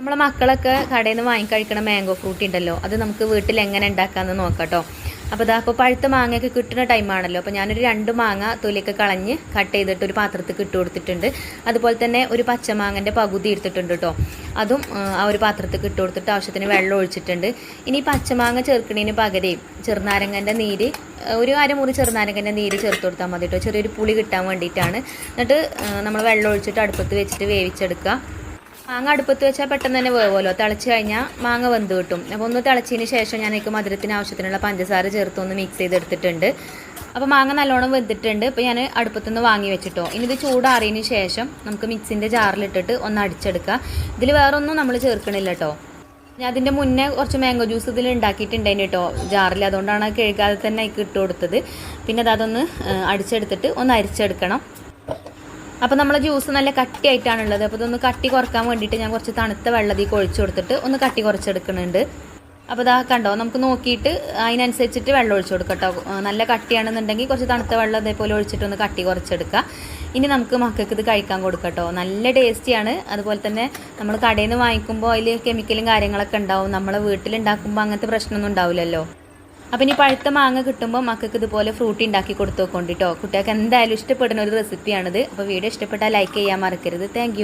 നമ്മളെ മക്കളൊക്കെ കടയിൽ നിന്ന് വാങ്ങിക്കഴിക്കണ മാംഗോ ഫ്രൂട്ടി ഉണ്ടല്ലോ, അത് നമുക്ക് വീട്ടിൽ എങ്ങനെ ഉണ്ടാക്കാമെന്ന് നോക്കാം കേട്ടോ. അപ്പോൾ ഇപ്പോൾ പഴുത്ത മാങ്ങയൊക്കെ കിട്ടുന്ന ടൈമാണല്ലോ. അപ്പോൾ ഞാനൊരു 2 മാങ്ങ തൊലിയൊക്കെ കളഞ്ഞ് കട്ട് ചെയ്തിട്ട് ഒരു പാത്രത്തിൽ ഇട്ട് കൊടുത്തിട്ടുണ്ട്. അതുപോലെ തന്നെ ഒരു പച്ചമാങ്ങൻ്റെ പകുതി എടുത്തിട്ടുണ്ട് കേട്ടോ. അതും ആ ഒരു പാത്രത്തിൽ ഇട്ട് കൊടുത്തിട്ട് ആവശ്യത്തിന് വെള്ളം ഒഴിച്ചിട്ടുണ്ട്. ഇനി പച്ചമാങ്ങ ചേർക്കുന്നതിന് പകരം ചെറുനാരങ്ങൻ്റെ നീര്, ഒരു അരമുറി ചെറുനാരങ്ങൻ്റെ നീര് ചേർത്ത് കൊടുത്താൽ മതി കേട്ടോ. ചെറിയൊരു പുളി കിട്ടാൻ വേണ്ടിയിട്ടാണ്. എന്നിട്ട് നമ്മൾ വെള്ളം ഒഴിച്ചിട്ട് അടുപ്പത്ത് വെച്ചിട്ട് വേവിച്ചെടുക്കുക. മാങ്ങ അടുപ്പത്ത് വെച്ചാൽ പെട്ടെന്ന് തന്നെ വേവുമല്ലോ. തിളച്ച് കഴിഞ്ഞാൽ മാങ്ങ വെന്ത് കിട്ടും. അപ്പോൾ ഒന്ന് തിളച്ചതിന് ശേഷം ഞാനേക്ക് മധുരത്തിന് ആവശ്യത്തിനുള്ള പഞ്ചസാര ചേർത്ത് ഒന്ന് മിക്സ് ചെയ്തെടുത്തിട്ടുണ്ട്. അപ്പോൾ മാങ്ങ നല്ലോണം വെന്തിട്ടുണ്ട്. ഇപ്പോൾ ഞാൻ അടുപ്പത്തുനിന്ന് വാങ്ങി വെച്ചിട്ടോ. ഇനി ഇത് ചൂടാറിയതിന് ശേഷം നമുക്ക് മിക്സിൻ്റെ ജാറിലിട്ടിട്ട് ഒന്ന് അടിച്ചെടുക്കുക. ഇതിൽ വേറൊന്നും നമ്മൾ ചേർക്കണില്ല കേട്ടോ. ഞാൻ അതിൻ്റെ മുന്നേ കുറച്ച് മാംഗോ ജ്യൂസ് ഇതിൽ ഉണ്ടാക്കിയിട്ടുണ്ടായിന് കേട്ടോ ജാറിൽ. അതുകൊണ്ടാണ് കഴുകാതെ തന്നെ അതിൽ ഇട്ട് കൊടുത്തത്. പിന്നെ അതൊന്ന് അടിച്ചെടുത്തിട്ട് ഒന്ന് അരിച്ചെടുക്കണം. അപ്പോൾ നമ്മളെ ജ്യൂസ് നല്ല കട്ടിയായിട്ടാണുള്ളത്. അപ്പോൾ ഇതൊന്ന് കട്ടി കുറക്കാൻ വേണ്ടിയിട്ട് ഞാൻ കുറച്ച് തണുത്ത വെള്ളത്തിൽ ഒഴിച്ചു കൊടുത്തിട്ട് ഒന്ന് കട്ടി കുറച്ചെടുക്കുന്നുണ്ട്. അപ്പോൾ ഇതാ കണ്ടോ, നമുക്ക് നോക്കിയിട്ട് അതിനനുസരിച്ചിട്ട് വെള്ളം ഒഴിച്ചു കൊടുക്കാം കേട്ടോ. നല്ല കട്ടിയാണെന്നുണ്ടെങ്കിൽ കുറച്ച് തണുത്ത വെള്ളം അതേപോലെ ഒഴിച്ചിട്ട് ഒന്ന് കട്ടി കുറച്ചെടുക്കുക. ഇനി നമുക്ക് മക്കൾക്ക് ഇത് കഴിക്കാൻ കൊടുക്കാം കേട്ടോ. നല്ല ടേസ്റ്റിയാണ്. അതുപോലെ തന്നെ നമ്മൾ കടയിൽ നിന്ന് വാങ്ങിക്കുമ്പോൾ അതിൽ കെമിക്കലും കാര്യങ്ങളൊക്കെ ഉണ്ടാവും. നമ്മളെ വീട്ടിലുണ്ടാക്കുമ്പോൾ അങ്ങനത്തെ പ്രശ്നമൊന്നും ഉണ്ടാവില്ലല്ലോ. അപ്പം ഇനി പഴുത്ത മാങ്ങ കിട്ടുമ്പോൾ മക്കൾക്ക് ഇതുപോലെ ഫ്രൂട്ടി ഉണ്ടാക്കി കൊടുത്തു നോക്കോണ്ടിട്ടോ. കുട്ടികൾക്ക് എന്തായാലും ഇഷ്ടപ്പെടുന്ന ഒരു റെസിപ്പിയാണിത്. അപ്പോൾ വീഡിയോ ഇഷ്ടപ്പെട്ടാൽ ലൈക്ക് ചെയ്യാൻ മറക്കരുത്. താങ്ക്